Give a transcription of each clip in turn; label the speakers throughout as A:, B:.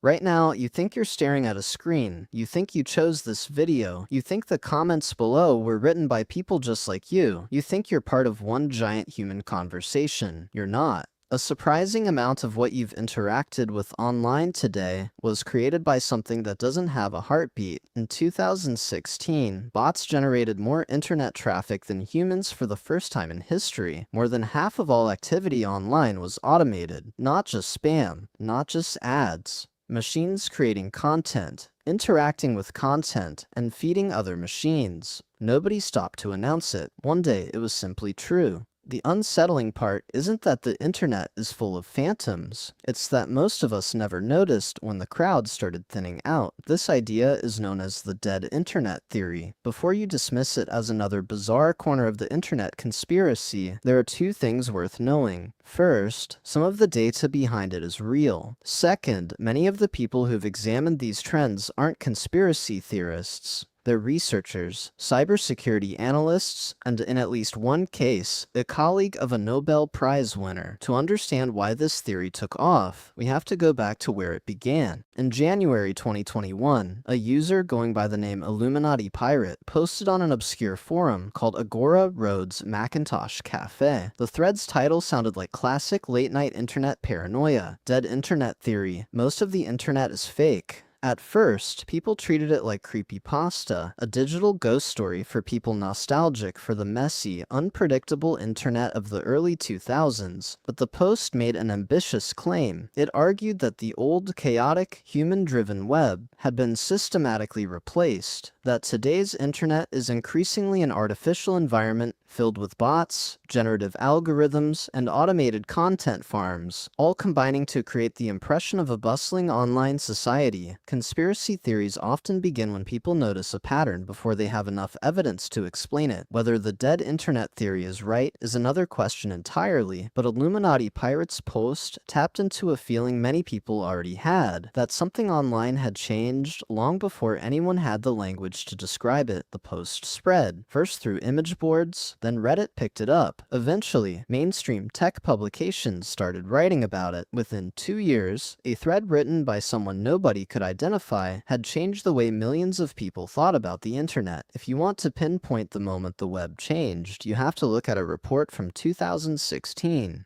A: Right now, you think you're staring at a screen, you think you chose this video, you think the comments below were written by people just like you think you're part of one giant human conversation. You're not. A surprising amount of what you've interacted with online today was created by something that doesn't have a heartbeat. In 2016, bots generated more internet traffic than humans for the first time in history. More than half of all activity online was automated, not just spam, not just ads. Machines creating content, interacting with content, and feeding other machines. Nobody stopped to announce it. One day, it was simply true. The unsettling part isn't that the internet is full of phantoms. It's that most of us never noticed when the crowd started thinning out. This idea is known as the dead internet theory. Before you dismiss it as another bizarre corner of the internet conspiracy, there are two things worth knowing. First, some of the data behind it is real. Second, many of the people who've examined these trends aren't conspiracy theorists. They're researchers, cybersecurity analysts, and in at least one case, a colleague of a Nobel Prize winner. To understand why this theory took off, we have to go back to where it began. In January 2021, a user going by the name Illuminati Pirate posted on an obscure forum called Agora Rhodes Macintosh Cafe. The thread's title sounded like classic late-night internet paranoia. Dead internet theory. Most of the internet is fake. At first, people treated it like creepypasta, a digital ghost story for people nostalgic for the messy, unpredictable internet of the early 2000s. But the post made an ambitious claim. It argued that the old, chaotic, human-driven web had been systematically replaced, that today's internet is increasingly an artificial environment filled with bots, generative algorithms, and automated content farms, all combining to create the impression of a bustling online society. Conspiracy theories often begin when people notice a pattern before they have enough evidence to explain it. Whether the dead internet theory is right is another question entirely, but Illuminati Pirate's post tapped into a feeling many people already had, that something online had changed long before anyone had the language to describe it. The post spread, first through image boards, then Reddit picked it up. Eventually, mainstream tech publications started writing about it. Within 2 years, a thread written by someone nobody could identify had changed the way millions of people thought about the internet. If you want to pinpoint the moment the web changed, you have to look at a report from 2016.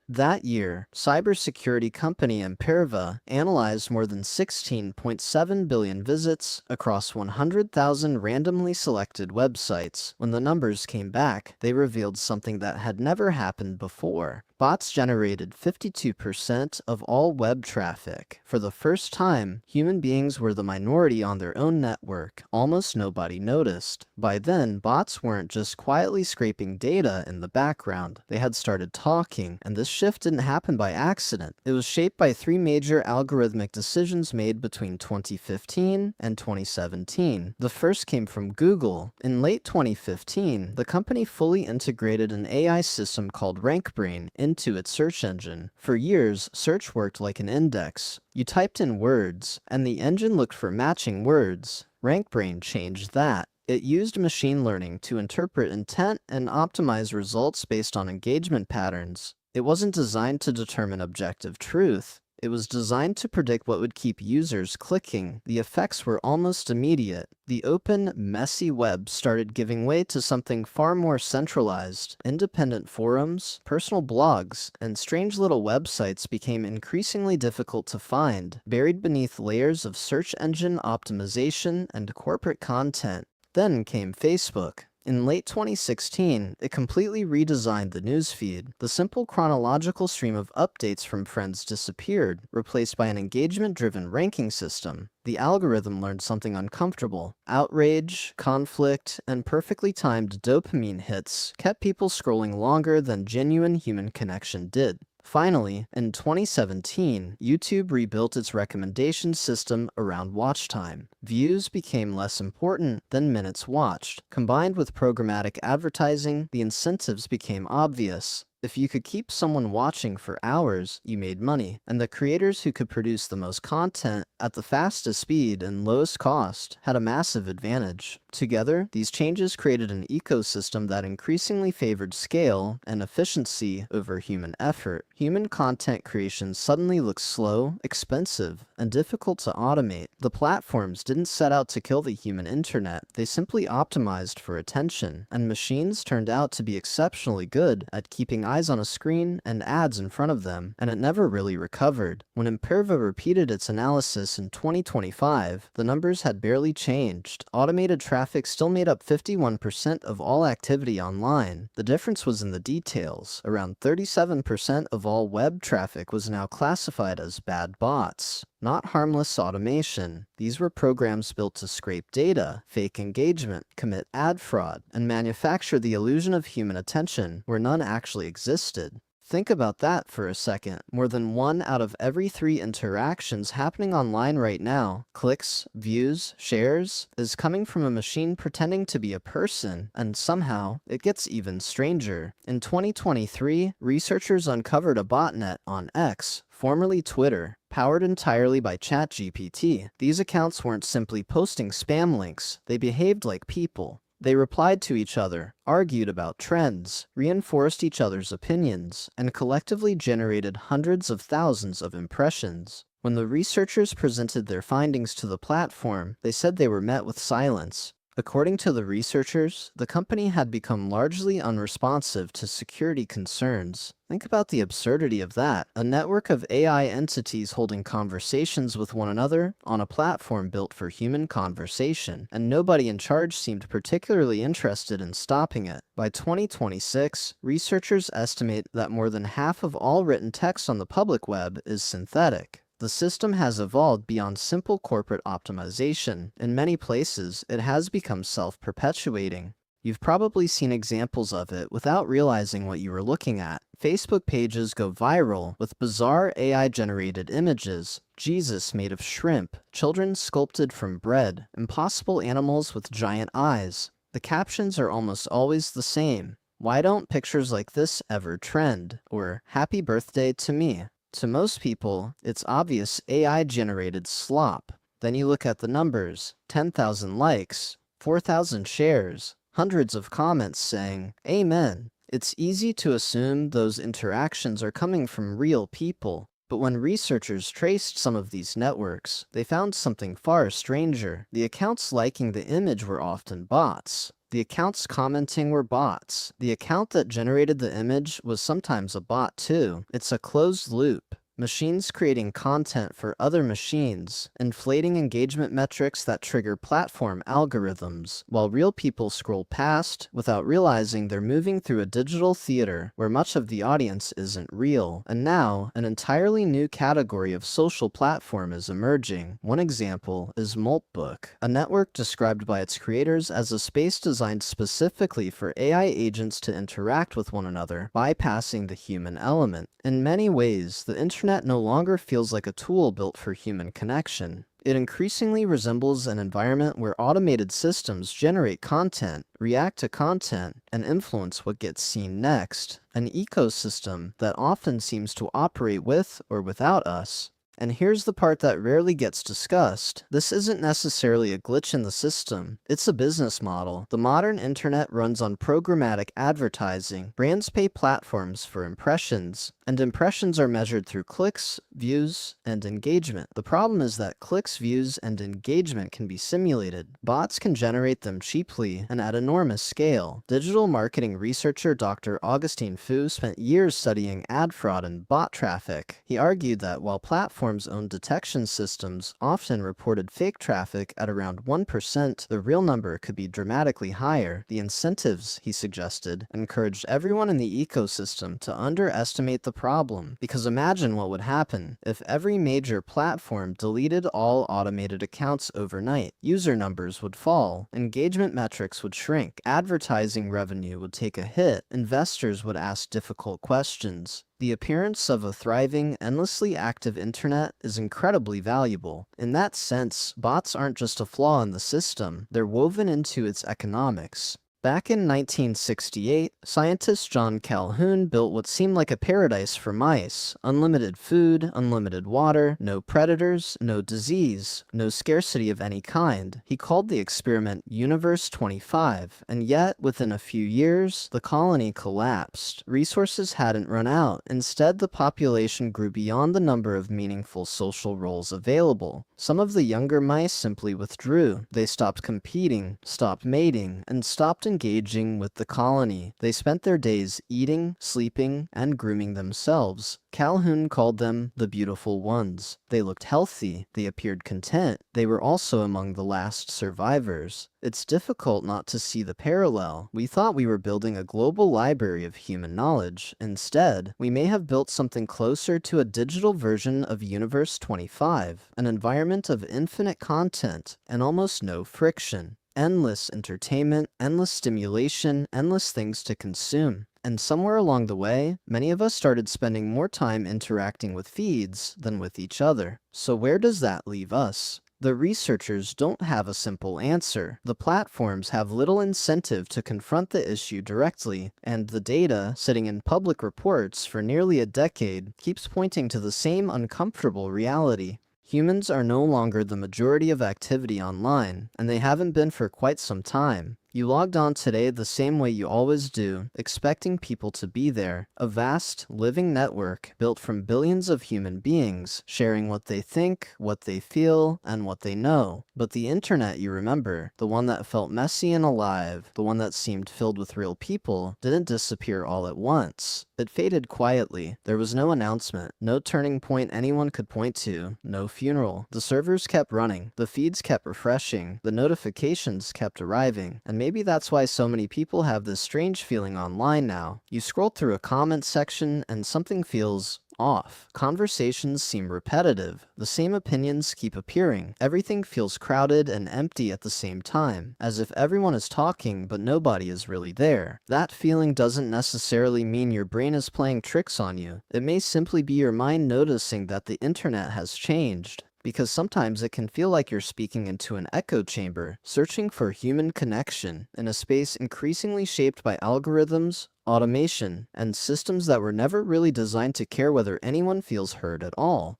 A: That year, cybersecurity company Imperva analyzed more than 16.7 billion visits across 100,000 randomly selected websites. When the numbers came back, they revealed something that had never happened before. Bots generated 52% of all web traffic. For the first time, human beings were the minority on their own network. Almost nobody noticed. By then, bots weren't just quietly scraping data in the background. They had started talking, and this shift didn't happen by accident. It was shaped by three major algorithmic decisions made between 2015 and 2017. The first came from Google. In late 2015, the company fully integrated an AI system called RankBrain into its search engine. For years, search worked like an index. You typed in words, and the engine looked for matching words. RankBrain changed that. It used machine learning to interpret intent and optimize results based on engagement patterns. It wasn't designed to determine objective truth. It was designed to predict what would keep users clicking. The effects were almost immediate. The open, messy web started giving way to something far more centralized. Independent forums, personal blogs, and strange little websites became increasingly difficult to find, buried beneath layers of search engine optimization and corporate content. Then came Facebook. In late 2016, it completely redesigned the newsfeed. The simple chronological stream of updates from friends disappeared, replaced by an engagement-driven ranking system. The algorithm learned something uncomfortable. Outrage, conflict, and perfectly timed dopamine hits kept people scrolling longer than genuine human connection did. Finally, in 2017, YouTube rebuilt its recommendation system around watch time. Views became less important than minutes watched. Combined with programmatic advertising, the incentives became obvious. If you could keep someone watching for hours, you made money, and the creators who could produce the most content at the fastest speed and lowest cost had a massive advantage. Together, these changes created an ecosystem that increasingly favored scale and efficiency over human effort. Human content creation suddenly looked slow, expensive, and difficult to automate. The platforms didn't set out to kill the human internet, they simply optimized for attention, and machines turned out to be exceptionally good at keeping eyes on a screen and ads in front of them, and it never really recovered. When Imperva repeated its analysis in 2025, the numbers had barely changed. Automated traffic still made up 51% of all activity online. The difference was in the details. Around 37% of all web traffic was now classified as bad bots, not harmless automation. These were programs built to scrape data, fake engagement, commit ad fraud, and manufacture the illusion of human attention where none actually existed. Think about that for a second. More than 1 out of every 3 interactions happening online right now, clicks, views, shares, is coming from a machine pretending to be a person, and somehow, it gets even stranger. In 2023, researchers uncovered a botnet on X, formerly Twitter, powered entirely by ChatGPT. These accounts weren't simply posting spam links, they behaved like people. They replied to each other, argued about trends, reinforced each other's opinions, and collectively generated hundreds of thousands of impressions. When the researchers presented their findings to the platform, they said they were met with silence. According to the researchers, the company had become largely unresponsive to security concerns. Think about the absurdity of that. A network of AI entities holding conversations with one another on a platform built for human conversation, and nobody in charge seemed particularly interested in stopping it. By 2026, researchers estimate that more than half of all written text on the public web is synthetic. The system has evolved beyond simple corporate optimization. In many places, it has become self-perpetuating. You've probably seen examples of it without realizing what you were looking at. Facebook pages go viral with bizarre AI-generated images, Jesus made of shrimp, children sculpted from bread, impossible animals with giant eyes. The captions are almost always the same. Why don't pictures like this ever trend? Or, happy birthday to me. To most people, it's obvious AI-generated slop. Then you look at the numbers, 10,000 likes, 4,000 shares, hundreds of comments saying, Amen. It's easy to assume those interactions are coming from real people. But when researchers traced some of these networks, they found something far stranger. The accounts liking the image were often bots. The accounts commenting were bots. The account that generated the image was sometimes a bot too. It's a closed loop. Machines creating content for other machines, inflating engagement metrics that trigger platform algorithms, while real people scroll past without realizing they're moving through a digital theater where much of the audience isn't real. And now, an entirely new category of social platform is emerging. One example is Moltbook, a network described by its creators as a space designed specifically for AI agents to interact with one another, bypassing the human element. In many ways, the internet no longer feels like a tool built for human connection. It increasingly resembles an environment where automated systems generate content, react to content, and influence what gets seen next. An ecosystem that often seems to operate with or without us. And here's the part that rarely gets discussed. This isn't necessarily a glitch in the system. It's a business model. The modern internet runs on programmatic advertising. Brands pay platforms for impressions, and impressions are measured through clicks, views, and engagement. The problem is that clicks, views, and engagement can be simulated. Bots can generate them cheaply and at enormous scale. Digital marketing researcher Dr. Augustine Fu spent years studying ad fraud and bot traffic. He argued that while platforms own detection systems often reported fake traffic at around 1%, the real number could be dramatically higher. The incentives, he suggested, encouraged everyone in the ecosystem to underestimate the problem, because imagine what would happen if every major platform deleted all automated accounts overnight. User numbers would fall, engagement metrics would shrink, advertising revenue would take a hit, investors would ask difficult questions. The appearance of a thriving, endlessly active internet is incredibly valuable. In that sense, bots aren't just a flaw in the system, they're woven into its economics. Back in 1968, scientist John Calhoun built what seemed like a paradise for mice. Unlimited food, unlimited water, no predators, no disease, no scarcity of any kind. He called the experiment Universe 25, and yet, within a few years, the colony collapsed. Resources hadn't run out. Instead, the population grew beyond the number of meaningful social roles available. Some of the younger mice simply withdrew. They stopped competing, stopped mating, and stopped engaging with the colony. They spent their days eating, sleeping, and grooming themselves. Calhoun called them the beautiful ones. They looked healthy. They appeared content. They were also among the last survivors. It's difficult not to see the parallel. We thought we were building a global library of human knowledge. Instead, we may have built something closer to a digital version of Universe 25, an environment of infinite content and almost no friction. Endless entertainment, endless stimulation, endless things to consume. And somewhere along the way, many of us started spending more time interacting with feeds than with each other. So where does that leave us? The researchers don't have a simple answer. The platforms have little incentive to confront the issue directly, and the data, sitting in public reports for nearly a decade, keeps pointing to the same uncomfortable reality. Humans are no longer the majority of activity online, and they haven't been for quite some time. You logged on today the same way you always do, expecting people to be there. A vast, living network built from billions of human beings, sharing what they think, what they feel, and what they know. But the internet you remember, the one that felt messy and alive, the one that seemed filled with real people, didn't disappear all at once. It faded quietly. There was no announcement, no turning point anyone could point to, no funeral. The servers kept running, the feeds kept refreshing, the notifications kept arriving, and maybe that's why so many people have this strange feeling online now. You scroll through a comment section and something feels off. Conversations seem repetitive. The same opinions keep appearing. Everything feels crowded and empty at the same time, as if everyone is talking but nobody is really there. That feeling doesn't necessarily mean your brain is playing tricks on you. It may simply be your mind noticing that the internet has changed. Because sometimes it can feel like you're speaking into an echo chamber, searching for human connection in a space increasingly shaped by algorithms, automation, and systems that were never really designed to care whether anyone feels heard at all.